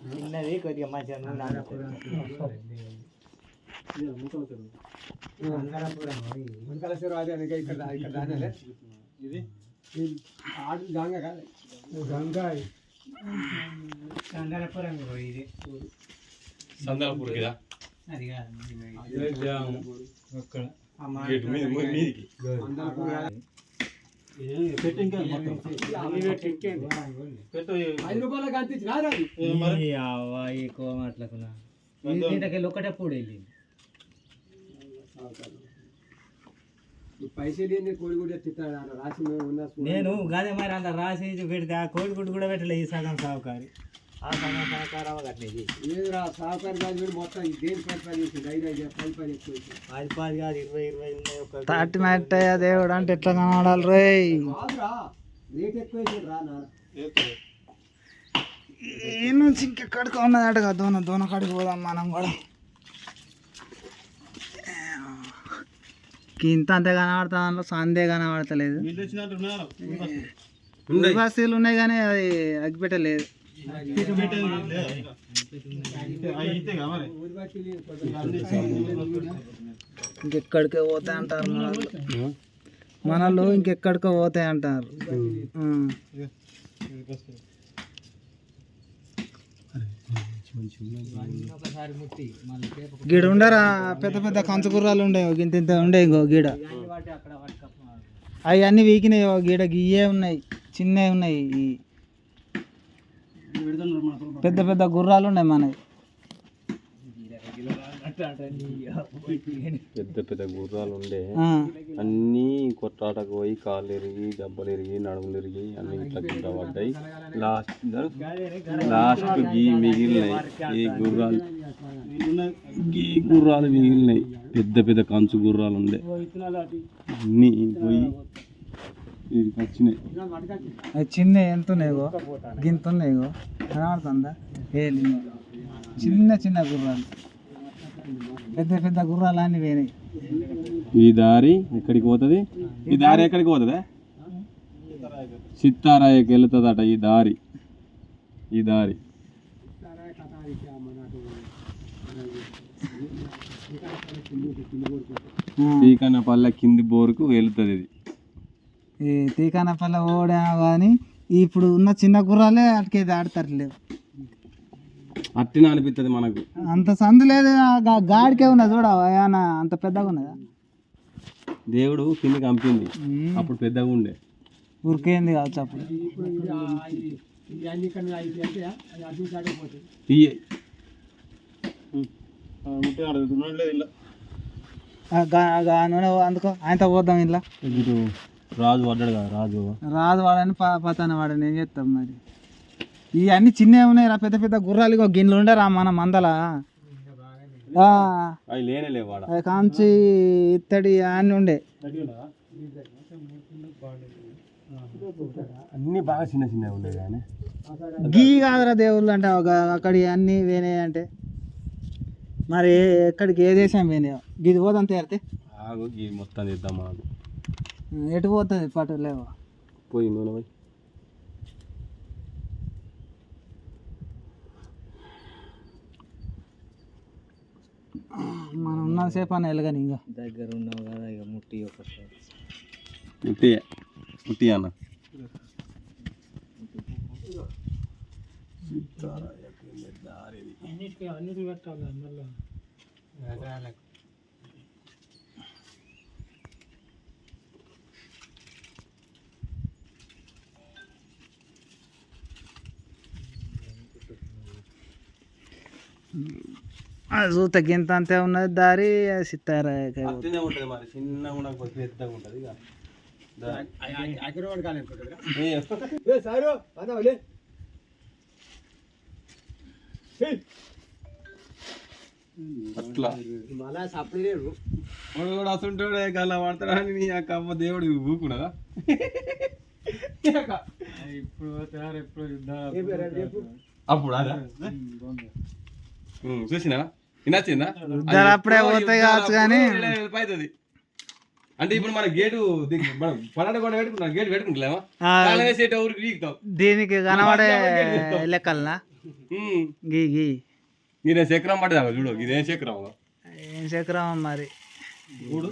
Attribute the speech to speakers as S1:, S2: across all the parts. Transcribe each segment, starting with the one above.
S1: చిన్నది కొద్దిగా మంచిగా ఇది గంగా కాదు గంగా సందలపురం ఇది సందలపూర్ అది ఎక్కువ మాట్లాడుకున్నా ఒకటే పూడు వెళ్ళింది నేను గదే మరి అంత రాసి పెడితే ఆ కోడిగుడ్డు కూడా పెట్టలే ఈ సగం సావుకారి ఆ సగం సహకారం కట్టినది సావుకారి కాదు మొత్తం దేని పది కాదు 20 ఉన్నాయి తాటినట్టే దేవుడు అంటే ఎట్లా కనబడాలి రేట్ ఎక్కువ రా ఈ నుంచి ఇంకెక్కడికి ఉన్నదట కదా దోన కాడికి పోదాం మనం కూడా ఇంత అంతే కనబడతా దాంట్లో సందే కనబడతలేదు బస్సులు ఉన్నాయి కానీ అది అగ్గిపెట్టలేదు ఇంకెక్కడికే పోతాయి అంటారు మనలు ఇంకెక్కడికో పోతాయి అంటారు గీడ ఉండరా పెద్ద పెద్ద కంచు గుర్రాలు ఉండే ఇంత ఇంత ఉండే ఇంకో గీడ అవి అన్నీ వీకినాయి గీడ గియ్యే ఉన్నాయి చిన్నవి ఉన్నాయి పెద్ద పెద్ద గుర్రాలు ఉన్నాయి మనవి
S2: పెద్ద పెద్ద గుర్రాలు ఉండే అన్నీ కొట్టాటకు పోయి కాళ్ళు ఎరిగి దెబ్బలు ఎరిగి నడుములు ఎరిగి అన్ని ఇట్లా కింద పడ్డాయి లాస్ట్ గీ మిగిలినాయి గుర్రాలు మిగిలినాయి పెద్ద పెద్ద కంచు గుర్రాలు ఉండే అన్నీ పోయి వచ్చినాయి
S1: చిన్న ఎంత ఉన్నాయో గింత ఉన్నాయో కనబడుతుందా చిన్న చిన్న గుర్రాలు పెద్ద పెద్ద గుర్రాలు అన్ని పోయినాయి
S2: ఈ దారి ఎక్కడికి పోతుంది ఈ దారి ఎక్కడికి పోతుంది సిత్తారాయకి వెళ్తుందట ఈ దారి తీకనపల్లె కింది బోరుకు వెళ్తుంది ఇది
S1: ఈ తీకనపల్లె ఓడా కానీ ఇప్పుడు ఉన్న చిన్న గుర్రాలే అటుకే ఆడతారులేవు
S2: అట్టిన అనిపిస్తుంది మనకు
S1: అంత సందు లేదు గాడికే ఉన్నది చూడ ఏమన్నా అంత పెద్దగా ఉన్నదా
S2: దేవుడు కిందికి పంపింది అప్పుడు పెద్దగా ఉండే
S1: ఉరికేంది కావచ్చు అప్పుడు అందుకో ఆయనతో పోద్దాం ఇలా
S2: రాజు పడ్డాడు కదా
S1: రాజు వాడని పతాన వాడని ఏం చేస్తాం మరి ఇవన్నీ చిన్నవి ఉన్నాయి రా పెద్ద పెద్ద గుర్రాలు గిన్నెలు ఉండరా మన మందల కాంచి ఇత్తడి అన్నీ ఉండే
S2: అన్ని బాగా చిన్న చిన్నవి ఉండే కానీ
S1: గీ కాదురా దేవుళ్ళు అంటే అక్కడి అన్నీ వేనాయి అంటే మరి ఎక్కడికి ఏ దేశం వేనాయో గిది పోదాం తేరితే
S2: మొత్తం తీద్దాం మాకు
S1: ఎటు పోతుంది పట్టు లేవు
S2: పోయి నూనె పోయి
S1: మనం ఉన్నసేపు అని వెళ్ళగాని ఇంకా దగ్గర ఉన్నావు కదా ఇక ముట్టి ఒకసారి
S2: ముట్టి అన్న
S1: అన్నిటి పెట్టాలి మళ్ళీ చూస్తే గింత అంతే ఉన్నది దారి సిత్తారా
S2: అట్లా కూడా అసంటాడే గల పడతాడా నీ యొక్క అమ్మ దేవుడు ఊకున్నదా
S1: ఇప్పుడు
S2: అప్పుడు అదా చూసినా నచ్చిందా
S1: అప్పుడే పోతాయి కావచ్చు కానీ
S2: అవుతుంది అంటే ఇప్పుడు మన గేటు మనం పన్నెండు పెట్టుకుంటాం, గేటు పెట్టుకుంటలేమా?
S3: దీనికి కనబడే లెక్కలనా?
S2: ఇదే చక్రం పడ్డా చూడు, ఇదేం చక్రం?
S3: ఏం చక్రం మరి?
S2: గూడు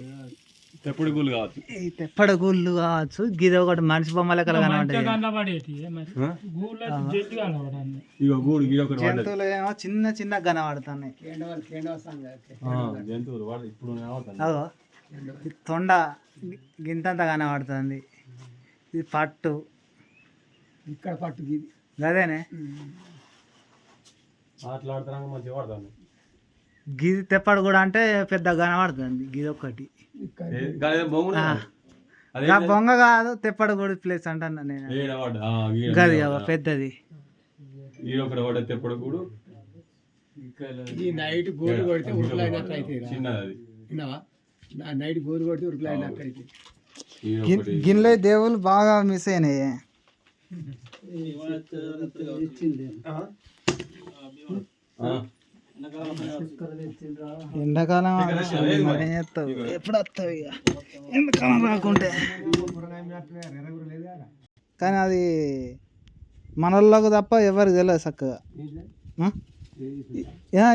S2: తెప్పుడు గూళ్ళు కావచ్చు,
S3: తెప్పడ గూళ్ళు కావచ్చు. గిది ఒకటి మనిషి బొమ్మ లెక్కలు కనబడ్డాయి. జంతువులు ఏమో చిన్న చిన్న కనబడుతున్నాయి. తొండ గింతంత కనబడుతుంది. ఇది పట్టు, ఇక్కడ పట్టు గదేనే. గిది తెప్పడు కూడా అంటే పెద్ద కనబడుతుంది. గిది ఒకటి బొంగ కాదు, తెప్పడు కూడా ప్లేస్ అంటున్నా నేను. గది పెద్దది.
S1: నైట్ గోలు కొడితే ఉరుకులైనట్టు అయితే నైట్ గోలు కొడితే ఉరుకులైనట్టు అయితే
S3: గిన్నె దేవుళ్ళు బాగా మిస్ అయినాయి. ఎండాకాలం ఎప్పుడు వస్తావు ఇక, ఎండాకాలం రాకుంటే. కానీ అది మనోళ్ళకు తప్ప ఎవరికి తెలియదు చక్కగా.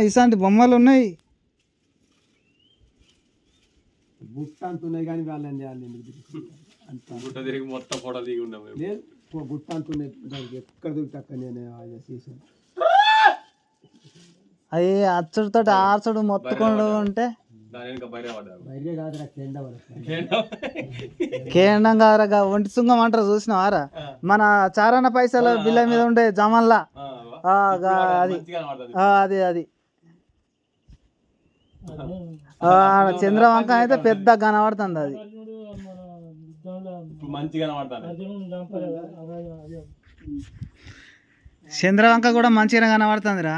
S3: ఇలాంటి బొమ్మలు ఉన్నాయి.
S1: గుట్ట అంతున్నాయి కానీ వాళ్ళని చేయాలి.
S2: మొత్తం ఫోటో దిగి
S1: గుట్ట అంతున్నాయి, దానికి ఎక్కడ దొరికి అక్కడ నేను చేసాను.
S3: అవి అచ్చుడితో ఆర్చుడు మొత్తుకుండా ఉంటే కేండం కాదురా, ఒంటి సుంగం అంటారు చూసినావారా? మన చారణ పైసల బిల్ల మీద ఉండే జమన్లా అది అది అది చంద్రవంక అయితే పెద్ద కనబడుతుంది. అది చంద్రవంక కూడా మంచిగా కనబడుతుందిరా.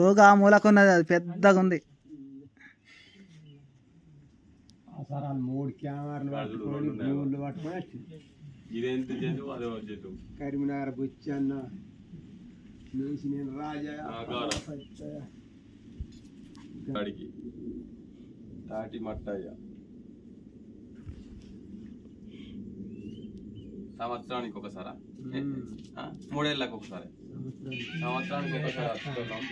S3: ఊగా మూలకున్నది, అది పెద్దగా ఉంది.
S1: మూడు కెమెరాలు కరీంనగర్ బుచ్చన్న రాజా
S2: తాటి మట్టయ్య సంవత్సరానికి ఒకసారా? 3 ఏళ్ళకి ఒకసారి, సంవత్సరానికి ఒకసారి వస్తున్నాం.